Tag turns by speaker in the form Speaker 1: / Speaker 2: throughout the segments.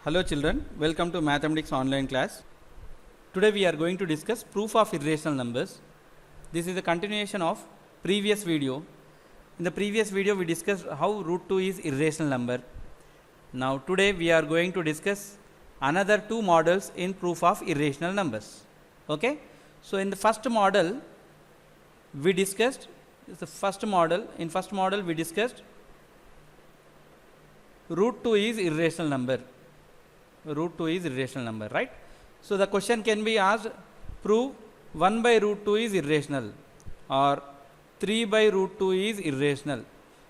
Speaker 1: Hello children, welcome to mathematics online class. Today we are going to discuss proof of irrational numbers. This is a continuation of previous video. In the previous video we discussed how root 2 is irrational number. Now today we are going to discuss another two models in proof of irrational numbers. Okay? So in the first model we discussed, in first model we discussed root 2 is irrational number. Root 2 is irrational number, right? So the question can be asked, prove 1 by root 2 is irrational or 3 by root 2 is irrational.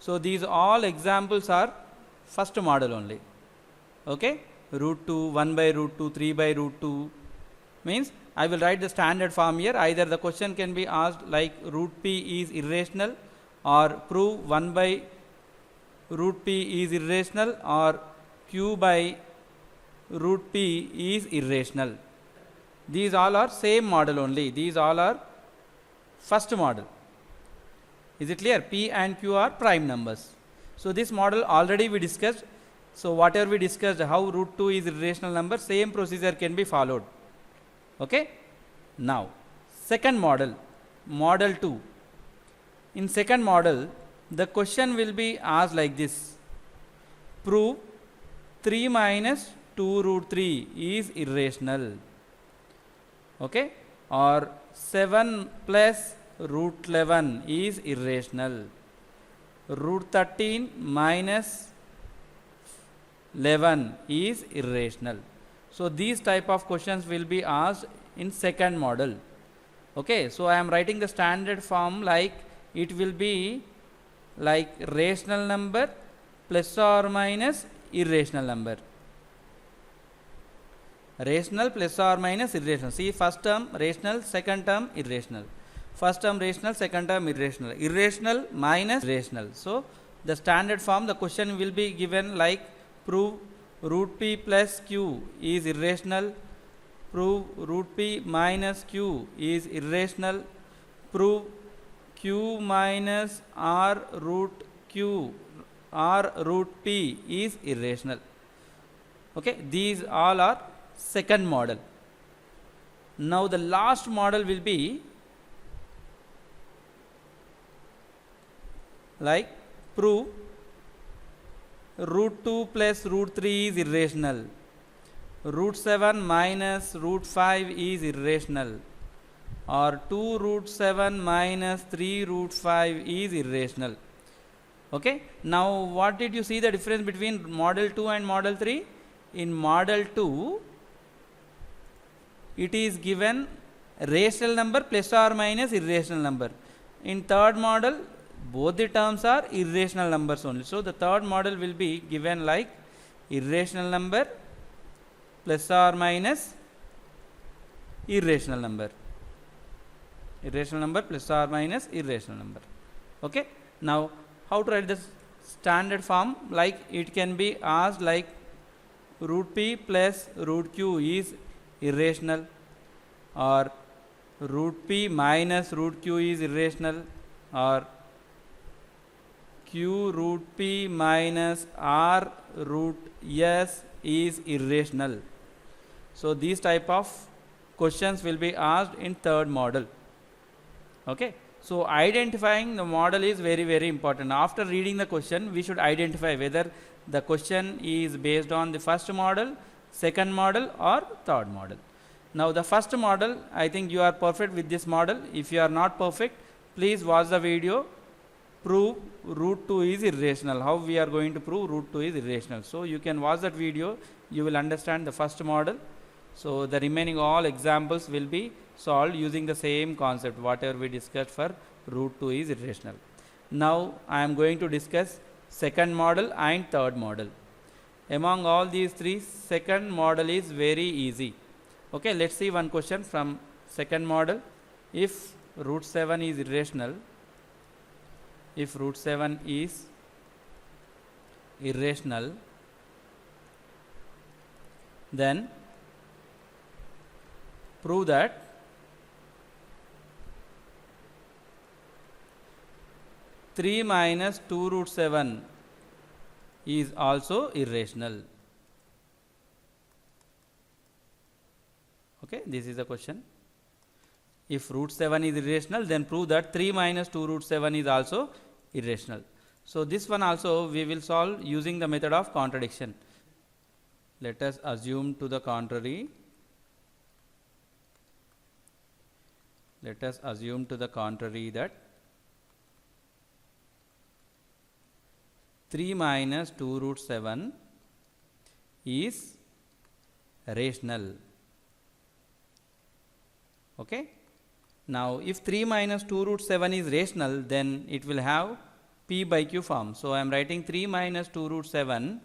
Speaker 1: So these all examples are first model only. Okay? Root 2, 1 by root 2, 3 by root 2 means I will write the standard form here. Either the question can be asked like root p is irrational or prove 1 by root p is irrational or q by root p is irrational. These all are same model only. These all are first model. Is it clear? P and q are prime numbers. So this model already we discussed. So whatever we discussed, how root 2 is irrational number, same procedure can be followed. Okay? Now, second model, model 2. In second model, the question will be asked like this. Prove 3 minus 2 root 3 is irrational, okay, or 7 plus root 11 is irrational, root 13 minus 11 is irrational. So these type of questions will be asked in second model. Okay, so I am writing the standard form like it will be like rational number plus or minus irrational number. Rational plus or minus irrational. See, first term rational, second term irrational. First term rational, second term irrational. Irrational minus rational. So the standard form, the question will be given like prove root p plus q is irrational, prove root p minus q is irrational, prove q minus r root q r root p is irrational. Okay, these all are second model. Now the last model will be like prove root 2 plus root 3 is irrational, root 7 minus root 5 is irrational, or 2 root 7 minus 3 root 5 is irrational. Okay. Now what did you see the difference between model 2 and model 3? In model 2 it is given rational number plus or minus irrational number. In third model both the terms are irrational numbers only. So the third model will be given like irrational number plus or minus irrational number. Irrational number plus or minus irrational number. Okay. Now how to write this standard form? Like it can be asked like root p plus root q is irrational, or root p minus root q is irrational, or q root p minus r root s is irrational. So these type of questions will be asked in third model. Okay. So identifying the model is very, very important. After reading the question, we should identify whether the question is based on the first model, second model or third model. Now the first model, I think you are perfect with this model. If you are not perfect, please watch the video. Prove root 2 is irrational. How we are going to prove root 2 is irrational. So you can watch that video, you will understand the first model. So the remaining all examples will be solved using the same concept, whatever we discussed for root 2 is irrational. Now I am going to discuss second model and third model. Among all these three, second model is very easy. Okay, let's see one question from second model. If root 7 is irrational, if root 7 is irrational, then prove that three minus 2 root 7 is also irrational. Okay, this is the question. If root 7 is irrational, then prove that 3 minus 2 root 7 is also irrational. So this one also we will solve using the method of contradiction. Let us assume to the contrary. Let us assume to the contrary that 3 minus 2 root 7 is rational. Okay. Now, if 3 minus 2 root 7 is rational, then it will have P by Q form. So, I am writing 3 minus 2 root 7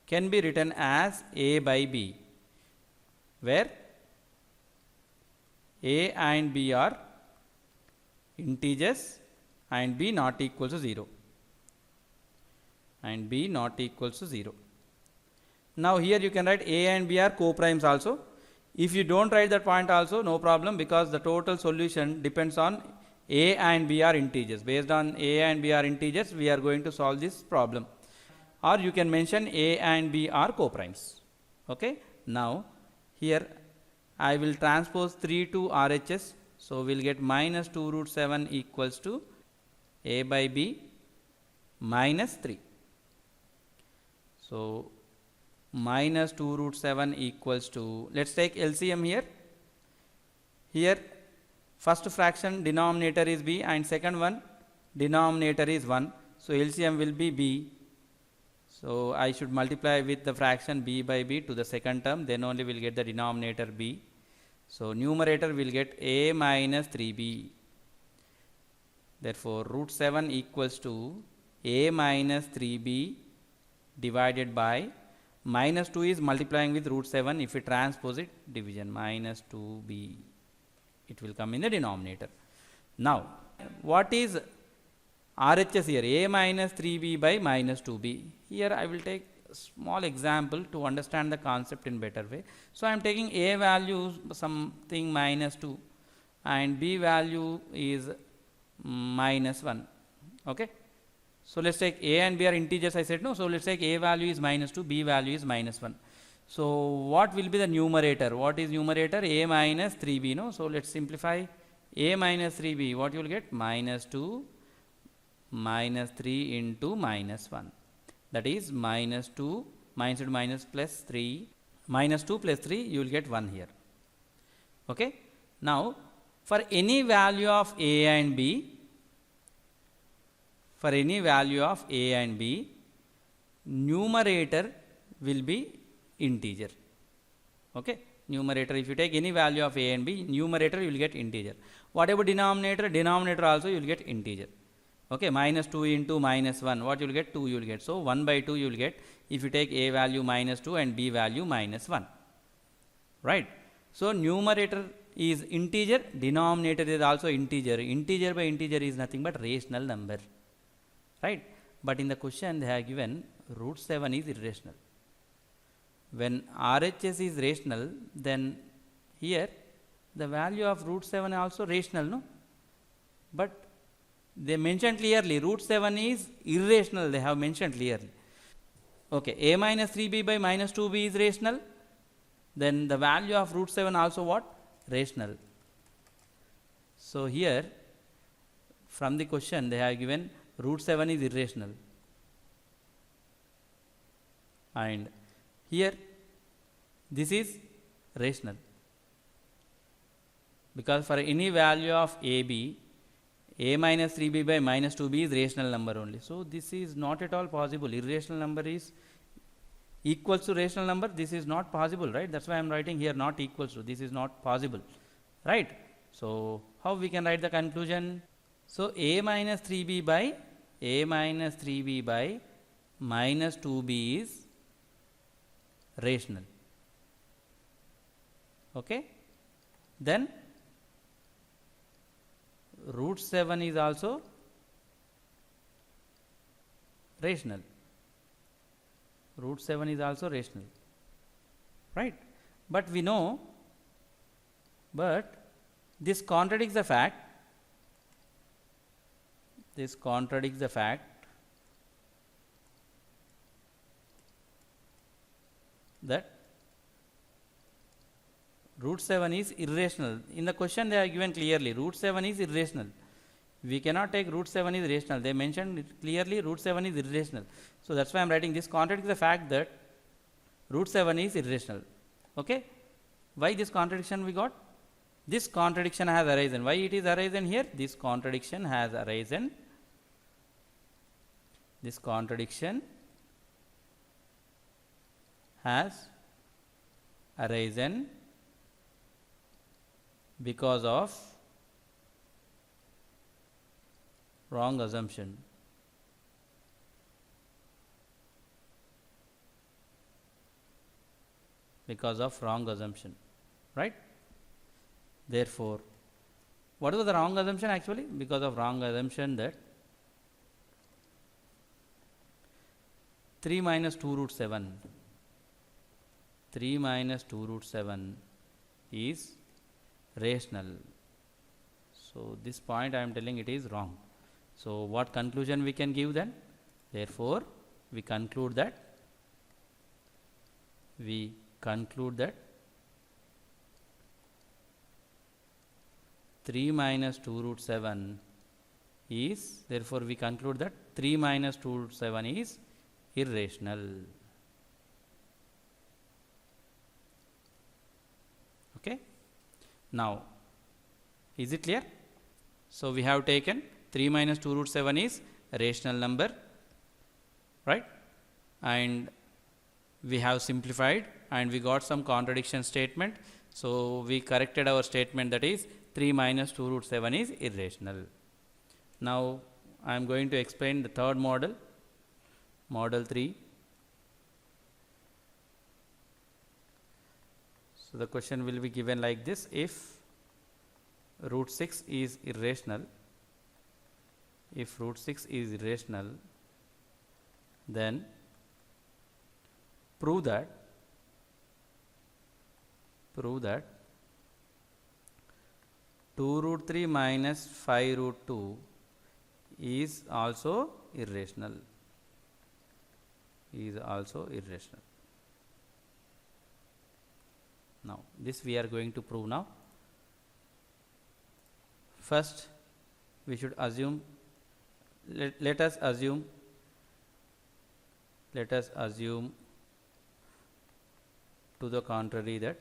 Speaker 1: can be written as A by B, where A and B are integers and B not equal to 0. And B not equals to 0. Now, here you can write A and B are co-primes also. If you don't write that point also, no problem, because the total solution depends on A and B are integers. Based on A and B are integers, we are going to solve this problem. Or you can mention A and B are co-primes. Okay. Now, here I will transpose 3 to RHS. So, we will get minus 2 root 7 equals to A by B minus 3. So, minus 2 root 7 equals to, let us take LCM here. Here first fraction denominator is B and second one denominator is 1. So, LCM will be B. So, I should multiply with the fraction B by B to the second term, then only we will get the denominator B. So, numerator will get A minus 3B. Therefore, root 7 equals to A minus 3B divided by minus 2 is multiplying with root 7. If we transpose it, division, minus 2b, it will come in the denominator. Now, what is RHS here? A minus 3b by minus 2b. Here I will take a small example to understand the concept in better way. So, I am taking A value something minus 2 and B value is minus 1. Okay. So, let us take A and B are integers, I said no. So, let us take A value is minus 2, B value is minus 1. So, what will be the numerator? What is numerator? A minus 3B, no. So, let us simplify A minus 3B. What you will get? Minus 2 minus 3 into minus 1. That is minus 2 minus into minus plus 3. Minus 2 plus 3, you will get 1 here. Okay. Now, for any value of A and B, for any value of A and B, numerator will be integer. Okay. Numerator, if you take any value of A and B, numerator you will get integer. Whatever denominator, denominator also you will get integer. Okay. Minus 2 into minus 1, what you will get? 2 you will get. So, 1 by 2 you will get if you take A value minus 2 and B value minus 1. Right. So, numerator is integer, denominator is also integer. Integer by integer is nothing but rational number. Right. But in the question they have given root 7 is irrational. When RHS is rational, then here the value of root 7 is also rational, no? But they mentioned clearly root 7 is irrational, they have mentioned clearly. Okay. A minus 3b by minus 2b is rational. Then the value of root 7 also what? Rational. So, here from the question they have given root 7 is irrational, and here this is rational, because for any value of AB, A minus 3b by minus 2b is rational number only. So, this is not at all possible. Irrational number is equals to rational number, this is not possible, right? That is why I am writing here not equals to, this is not possible, right? So, how we can write the conclusion? So, A minus 3b by minus 2b is rational. Okay. Then root 7 is also rational. Root 7 is also rational, right? But we know, but this contradicts the fact, that root 7 is irrational. In the question they are given clearly, root 7 is irrational. We cannot take root 7 is rational. They mentioned clearly root 7 is irrational. So that's why I am writing this contradicts the fact that root 7 is irrational. Okay? Why this contradiction we got? This contradiction has arisen. Why it is arisen here? This contradiction has arisen. This contradiction has arisen because of wrong assumption. Because of wrong assumption, right? Therefore, what was the wrong assumption actually? Because of wrong assumption that 3 minus 2 root 7, 3 minus 2 root 7 is rational. So, this point I am telling it is wrong. So, what conclusion we can give then? Therefore, we conclude that 3 minus 2 root 7 is, therefore, we conclude that 3 minus 2 root 7 is irrational. Okay. Now, is it clear? So, we have taken 3 minus 2 root 7 is a rational number, right? And we have simplified and we got some contradiction statement. So, we corrected our statement, that is 3 minus 2 root 7 is irrational. Now, I am going to explain the third model, model 3. So, the question will be given like this: if root 6 is irrational, if root 6 is irrational, then prove that 2 root 3 minus 5 root 2 is also irrational, Now, this we are going to prove now. First, we should assume, let us assume to the contrary that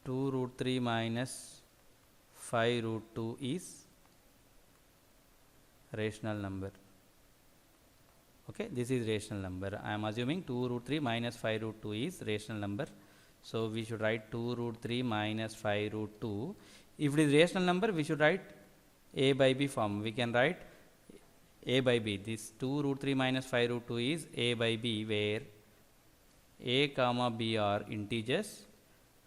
Speaker 1: 2 root 3 minus 5 root 2 is rational number. Okay, this is rational number. I am assuming 2 root 3 minus 5 root 2 is rational number. So, we should write 2 root 3 minus 5 root 2. If it is rational number, we should write a by b form. We can write a by b. This 2 root 3 minus 5 root 2 is a by b, where a comma b are integers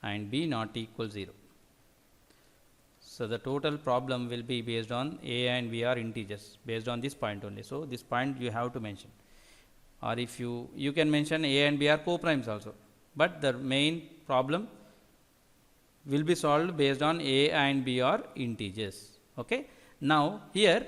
Speaker 1: and b not equal 0. So, the total problem will be based on a and b are integers, based on this point only. So, this point you have to mention, or if you can mention a and b are co-primes also, but the main problem will be solved based on a and b are integers. Okay. Now, here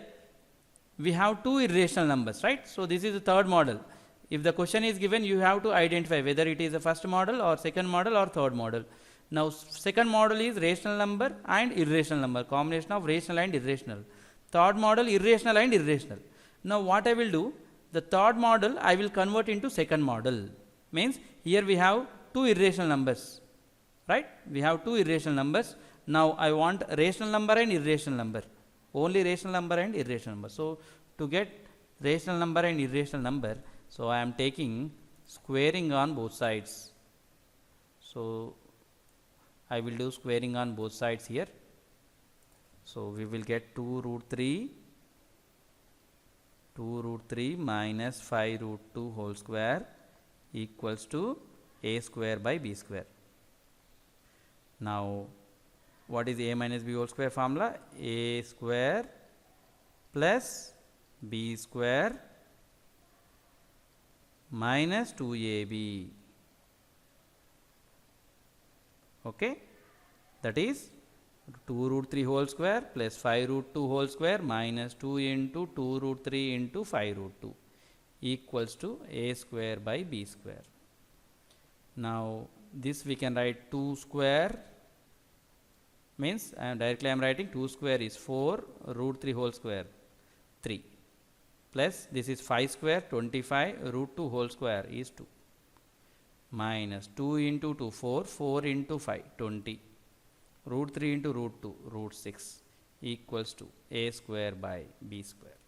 Speaker 1: we have two irrational numbers, right? So, this is the third model. If the question is given, you have to identify whether it is a first model or second model or third model. Now, second model is rational number and irrational number, combination of rational and irrational. Third model, irrational and irrational. Now, what I will do, the third model I will convert into second model. Means here we have two irrational numbers, right? We have two irrational numbers. Now, I want rational number and irrational number, only rational number and irrational number. So, to get rational number and irrational number, so I am taking squaring on both sides. So, I will do squaring on both sides here. So, we will get 2 root 3 minus 5 root 2 whole square equals to a square by b square. Now, what is a minus b whole square formula? A square plus b square minus 2ab. Okay, that is 2 root 3 whole square plus 5 root 2 whole square minus 2 into 2 root 3 into 5 root 2 equals to a square by b square. Now this we can write 2 square means directly I am writing 2 square is 4 root 3 whole square 3 plus this is 5 square 25 root 2 whole square is 2 minus 2 into 2 4 4 into 5 20 root 3 into root 2 root 6 equals to a square by b square.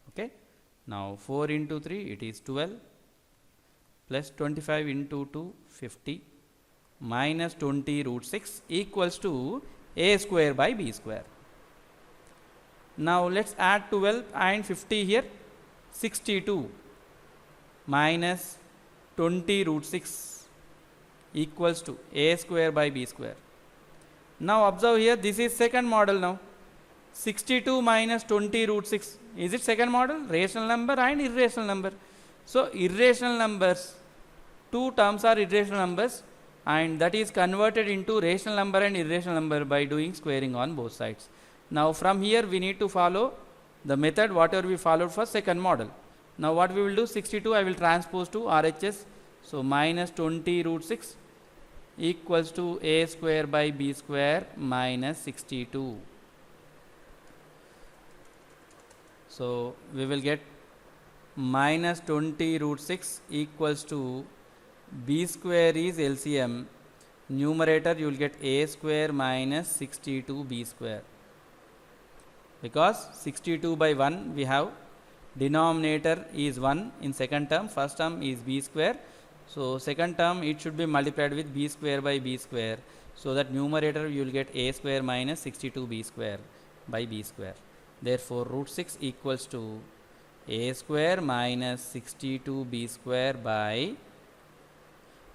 Speaker 1: Okay. Now 4 into 3 it is 12 plus 25 into 2 50 minus 20 root 6 equals to a square by b square. Now let's add 12 and 50 here 62 minus 20 root 6 equals to a square by b square. Now observe here this is second model now 62 minus 20 root 6 is it second model rational number and irrational number. So irrational numbers two terms are irrational numbers and that is converted into rational number and irrational number by doing squaring on both sides. Now from here we need to follow the method whatever we followed for second model. Now what we will do 62 I will transpose to RHS. So minus 20 root 6 equals to a square by b square minus 62. So we will get minus 20 root 6 equals to b square is LCM. Numerator you will get a square minus 62 b square. Because 62 by 1 we have denominator is 1 in second term, first term is b square. So second term it should be multiplied with b square by b square. So that numerator you will get a square minus 62 b square by b square. Therefore root 6 equals to a square minus 62 b square by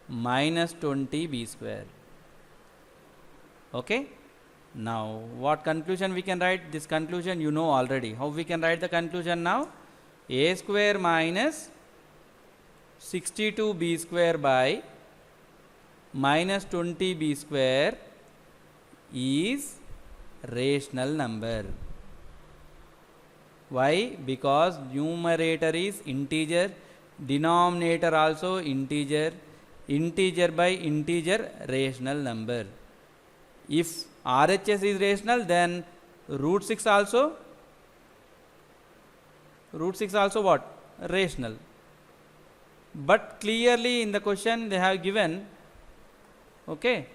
Speaker 1: minus 20 b square. Okay. Now what conclusion we can write? This conclusion you know already. How we can write the conclusion now? A square minus 62 b square by minus 20 b square is rational number. Why? Because numerator is integer, denominator also integer, integer by integer rational number. If RHS is rational then root 6 also what? Rational. But clearly in the question they have given, okay,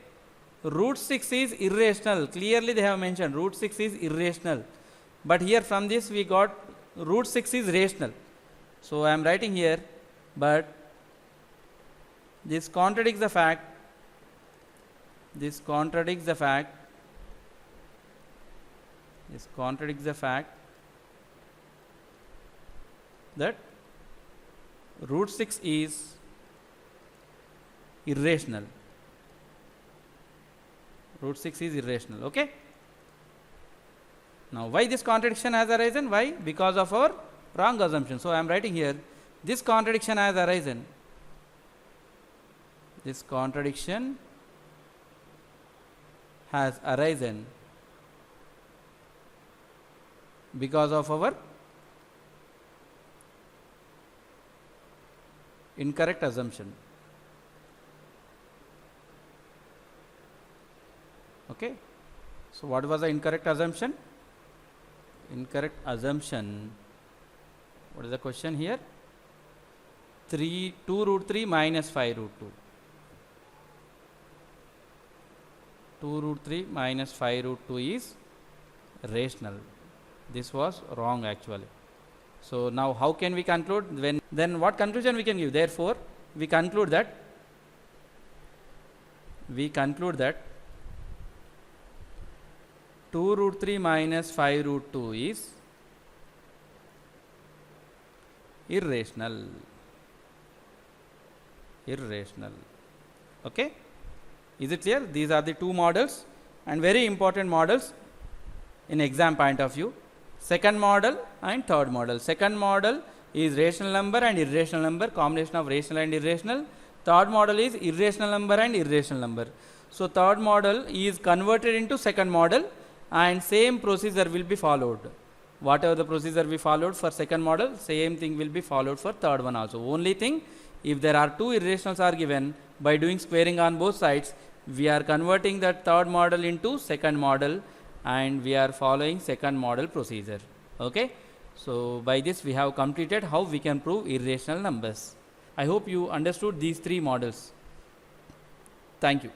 Speaker 1: root 6 is irrational. Clearly they have mentioned root 6 is irrational. But here from this we got root 6 is rational. So I am writing here, but this contradicts the fact. This contradicts the fact that root 6 is irrational. Root 6 is irrational. Okay. Now why this contradiction has arisen? Why? Because of our wrong assumption. So I am writing here this contradiction has arisen. This contradiction has arisen because of our incorrect assumption. Okay. So what was the incorrect assumption? Incorrect assumption. What is the question here? 2 root 3 minus 5 root 2. 2 root 3 minus 5 root 2 is rational. This was wrong actually. So now how can we conclude? Then what conclusion we can give? Therefore we conclude that 2 root 3 minus 5 root 2 is irrational. Okay. Is it clear? These are the two models and very important models in exam point of view. Second model and third model. Second model is rational number and irrational number, combination of rational and irrational. Third model is irrational number and irrational number. So third model is converted into second model and same procedure will be followed. whatever the procedure we followed for second model, same thing will be followed for third one also. Only thing, if there are two irrationals are given, by doing squaring on both sides, we are converting that third model into second model, and we are following second model procedure. Okay. So by this we have completed how we can prove irrational numbers. I hope you understood these three models. Thank you.